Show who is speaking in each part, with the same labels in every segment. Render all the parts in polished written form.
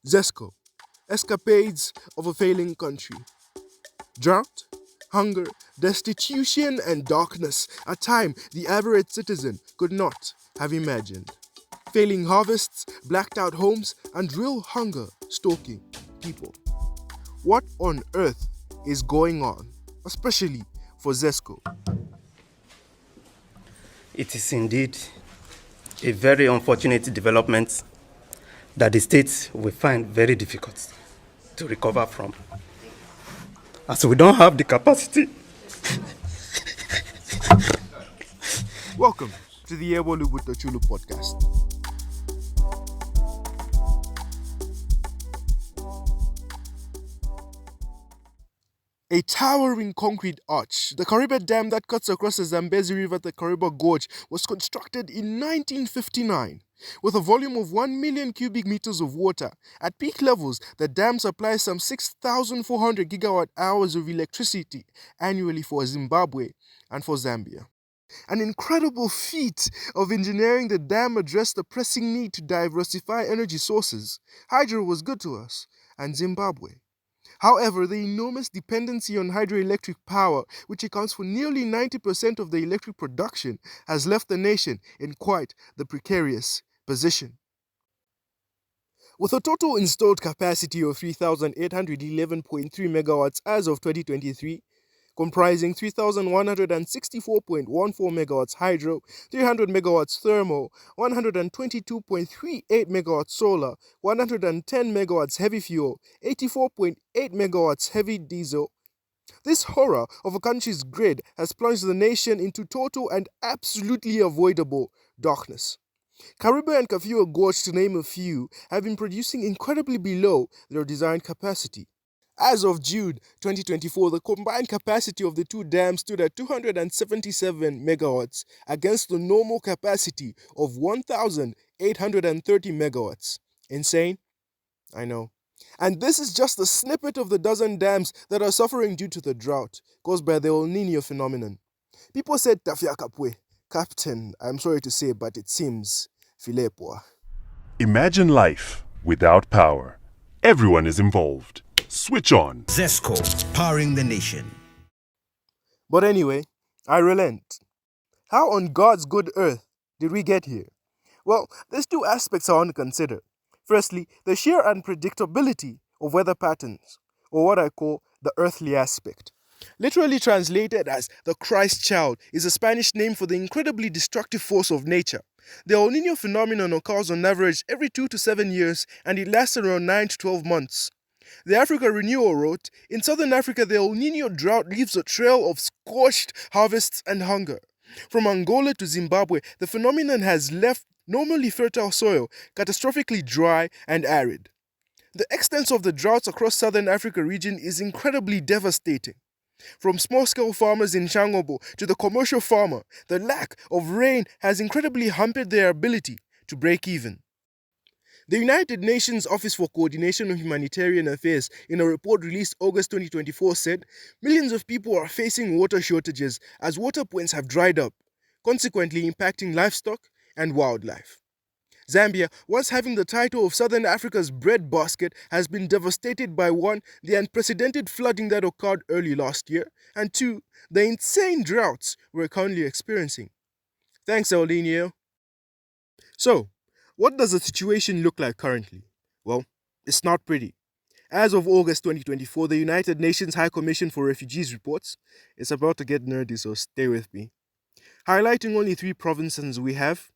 Speaker 1: Zesco, Escapades of a Failing Country. Drought, hunger, destitution, and darkness, a time the average citizen could not have imagined. Failing harvests, blacked out homes, and real hunger stalking people. What on earth is going on, especially for Zesco?
Speaker 2: It is indeed a very unfortunate development that the state will find very difficult to recover from, as we don't have the capacity.
Speaker 1: Welcome to the ST.BL.CW podcast. A towering concrete arch, the Kariba Dam that cuts across the Zambezi River at the Kariba Gorge, was constructed in 1959. With a volume of 1 million cubic meters of water, at peak levels, the dam supplies some 6,400 gigawatt hours of electricity annually for Zimbabwe and for Zambia. An incredible feat of engineering, the dam addressed the pressing need to diversify energy sources. Hydro was good to us, and Zimbabwe. However, the enormous dependency on hydroelectric power, which accounts for nearly 90% of the electric production, has left the nation in quite the precarious position. With a total installed capacity of 3,811.3 megawatts as of 2023, comprising 3,164.14 megawatts hydro, 300 megawatts thermal, 122.38 megawatts solar, 110 megawatts heavy fuel, 84.8 megawatts heavy diesel. This horror of a country's grid has plunged the nation into total and absolutely avoidable darkness. Kariba and Kafue Gorge, to name a few, have been producing incredibly below their designed capacity. As of June 2024, the combined capacity of the two dams stood at 277 megawatts against the normal capacity of 1,830 megawatts. Insane? I know. And this is just a snippet of the dozen dams that are suffering due to the drought caused by the El Nino phenomenon. People said Tafia Kapwe. Captain, I'm sorry to say, but it seems Filepwa.
Speaker 3: Imagine life without power. Everyone is involved. Switch on.
Speaker 4: Zesco, powering the nation.
Speaker 1: But anyway, I relent. How on God's good earth did we get here? Well, there's two aspects I want to consider. Firstly, the sheer unpredictability of weather patterns, or what I call the earthly aspect. Literally translated as the Christ child is a Spanish name for the incredibly destructive force of nature. The El Nino phenomenon occurs on average every 2 to 7 years, and it lasts around 9 to 12 months. The Africa Renewal wrote, in southern Africa, the El Nino drought leaves a trail of scorched harvests and hunger. From Angola to Zimbabwe, the phenomenon has left normally fertile soil catastrophically dry and arid. The extent of the droughts across southern Africa region is incredibly devastating. From small-scale farmers in Shangobo to the commercial farmer, the lack of rain has incredibly hampered their ability to break even. The United Nations Office for Coordination of Humanitarian Affairs, in a report released August 2024, said millions of people are facing water shortages as water points have dried up, consequently impacting livestock and wildlife. Zambia, once having the title of Southern Africa's breadbasket, has been devastated by 1. The unprecedented flooding that occurred early last year, and 2. The insane droughts we're currently experiencing. Thanks, El Nino. So, what does the situation look like currently? Well, it's not pretty. As of August 2024, the United Nations High Commission for Refugees reports, it's about to get nerdy, so stay with me. Highlighting only 3 provinces we have.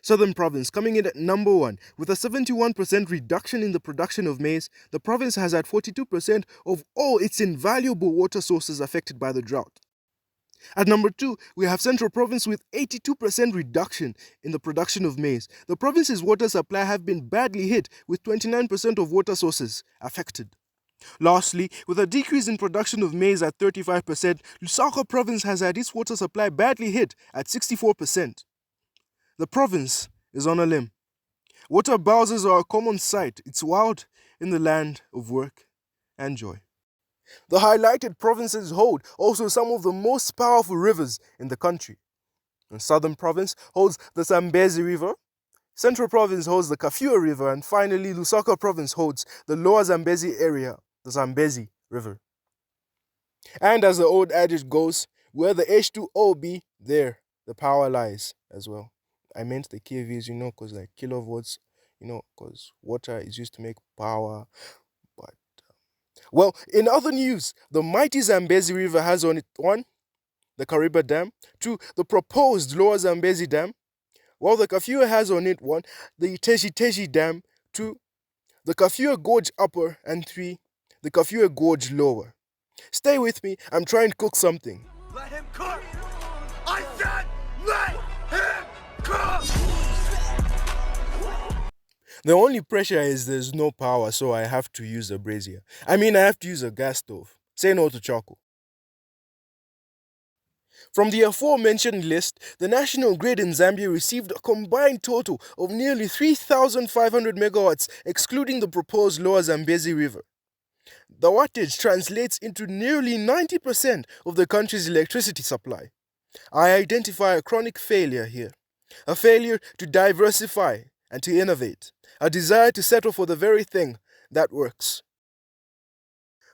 Speaker 1: Southern Province coming in at number 1 with a 71% reduction in the production of maize. The province has had 42% of all its invaluable water sources affected by the drought. At number 2, we have Central Province with 82% reduction in the production of maize. The province's water supply have been badly hit with 29% of water sources affected. Lastly, with a decrease in production of maize at 35%, Lusaka Province has had its water supply badly hit at 64%. The province is on a limb. Water bowsers are a common sight. It's wild in the land of work and joy. The highlighted provinces hold also some of the most powerful rivers in the country. The Southern Province holds the Zambezi River, Central Province holds the Kafue River, and finally Lusaka Province holds the Lower Zambezi area, the Zambezi River. And as the old adage goes, where the H2O be, there the power lies as well. I meant the KVs, because like kilovolts, because water is used to make power. But, well, in other news, the mighty Zambezi River has on it, one, the Kariba Dam, two, the proposed Lower Zambezi Dam, while the Kafue has on it, one, the Teji Dam, two, the Kafue Gorge Upper, and three, the Kafue Gorge Lower. Stay with me, I'm trying to cook something.
Speaker 5: Let him cook! I said let him cook!
Speaker 1: The only pressure is there's no power, so I have to use a brazier. I have to use a gas stove. Say no to charcoal. From the aforementioned list, the national grid in Zambia received a combined total of nearly 3,500 megawatts, excluding the proposed Lower Zambezi River. The wattage translates into nearly 90% of the country's electricity supply. I identify a chronic failure here. A failure to diversify and to innovate. A desire to settle for the very thing that works.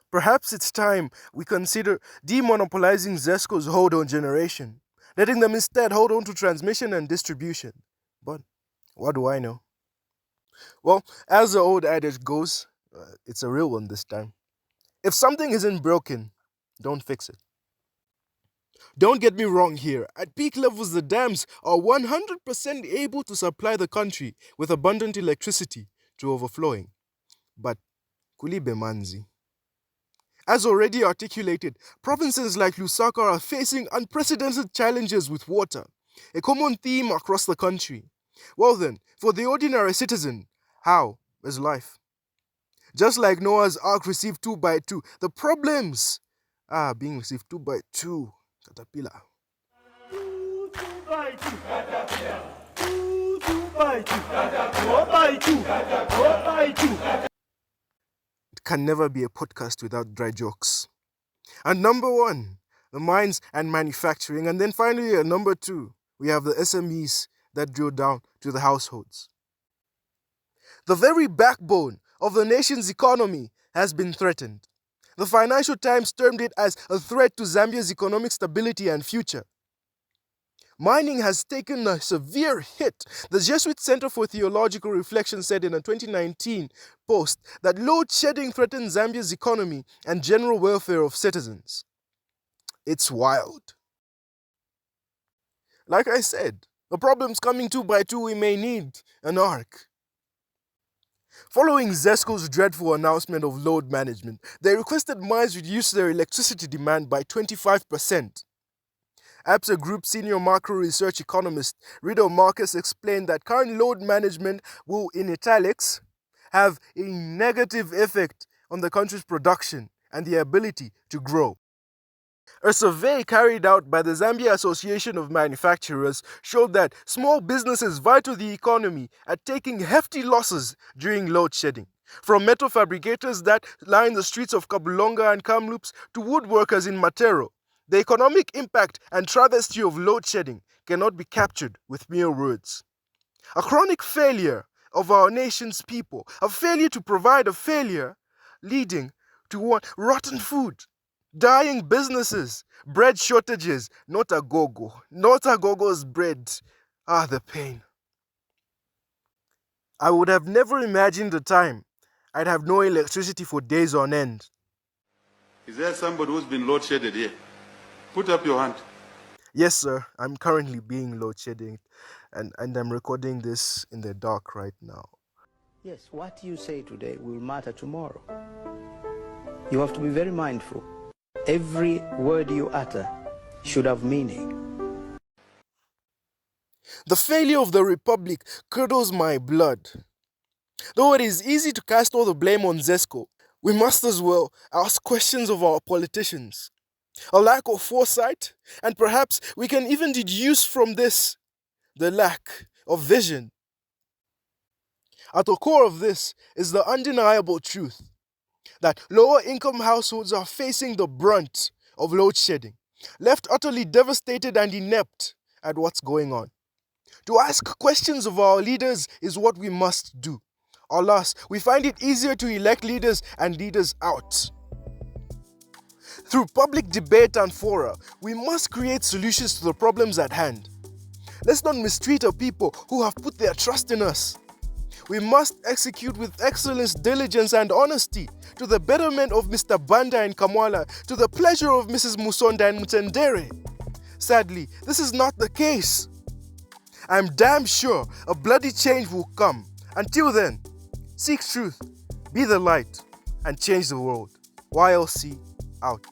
Speaker 1: Perhaps it's time we consider demonopolizing Zesco's hold on generation, letting them instead hold on to transmission and distribution. But what do I know? Well, as the old adage goes, it's a real one this time. If something isn't broken, don't fix it. Don't get me wrong here. At peak levels, the dams are 100% able to supply the country with abundant electricity to overflowing. But kulibe manzi. As already articulated, provinces like Lusaka are facing unprecedented challenges with water, a common theme across the country. Well then, for the ordinary citizen, how is life? Just like Noah's Ark received 2 by 2, the problems are being received 2 by 2. Caterpillar.
Speaker 5: 2 by 2. Caterpillar. 2 by 2. 4 by 2. 4 by 2.
Speaker 1: It can never be a podcast without dry jokes. And number 1, the mines and manufacturing. And then finally, at number 2, we have the SMEs that drill down to the households. The very backbone of the nation's economy has been threatened. The Financial Times termed it as a threat to Zambia's economic stability and future. Mining has taken a severe hit. The Jesuit Center for Theological Reflection said in a 2019 post that load shedding threatens Zambia's economy and general welfare of citizens. It's wild. Like I said, the problem's coming 2 by 2, we may need an ark. Following Zesco's dreadful announcement of load management, they requested mines reduce their electricity demand by 25%. APSA Group senior macro research economist Rido Marcus explained that current load management will, in italics, have a negative effect on the country's production and the ability to grow. A survey carried out by the Zambia Association of Manufacturers showed that small businesses vital to the economy are taking hefty losses during load shedding. From metal fabricators that line the streets of Kabulonga and Kamloops to woodworkers in Matero, the economic impact and travesty of load shedding cannot be captured with mere words. A chronic failure of our nation's people, a failure to provide, a failure leading to rotten food, dying businesses, bread shortages, not a gogo's bread. The pain. I would have never imagined a time I'd have no electricity for days on end.
Speaker 6: Is there somebody who's been load shedded here? Put up your hand.
Speaker 1: Yes, sir. I'm currently being load shedding, and I'm recording this in the dark right now.
Speaker 7: Yes, what you say today will matter tomorrow. You have to be very mindful. Every word you utter should have meaning.
Speaker 1: The failure of the Republic curdles my blood. Though it is easy to cast all the blame on Zesco, we must as well ask questions of our politicians. A lack of foresight, and perhaps we can even deduce from this the lack of vision. At the core of this is the undeniable truth that lower income households are facing the brunt of load shedding, left utterly devastated and inept at what's going on. To ask questions of our leaders is what we must do. Alas, we find it easier to elect leaders and leaders out. Through public debate and fora, we must create solutions to the problems at hand. Let's not mistreat a people who have put their trust in us. We must execute with excellence, diligence, and honesty to the betterment of Mr. Banda and Kamwala, to the pleasure of Mrs. Musonda and Mutendere. Sadly, this is not the case. I'm damn sure a bloody change will come. Until then, seek truth, be the light, and change the world. YLC out.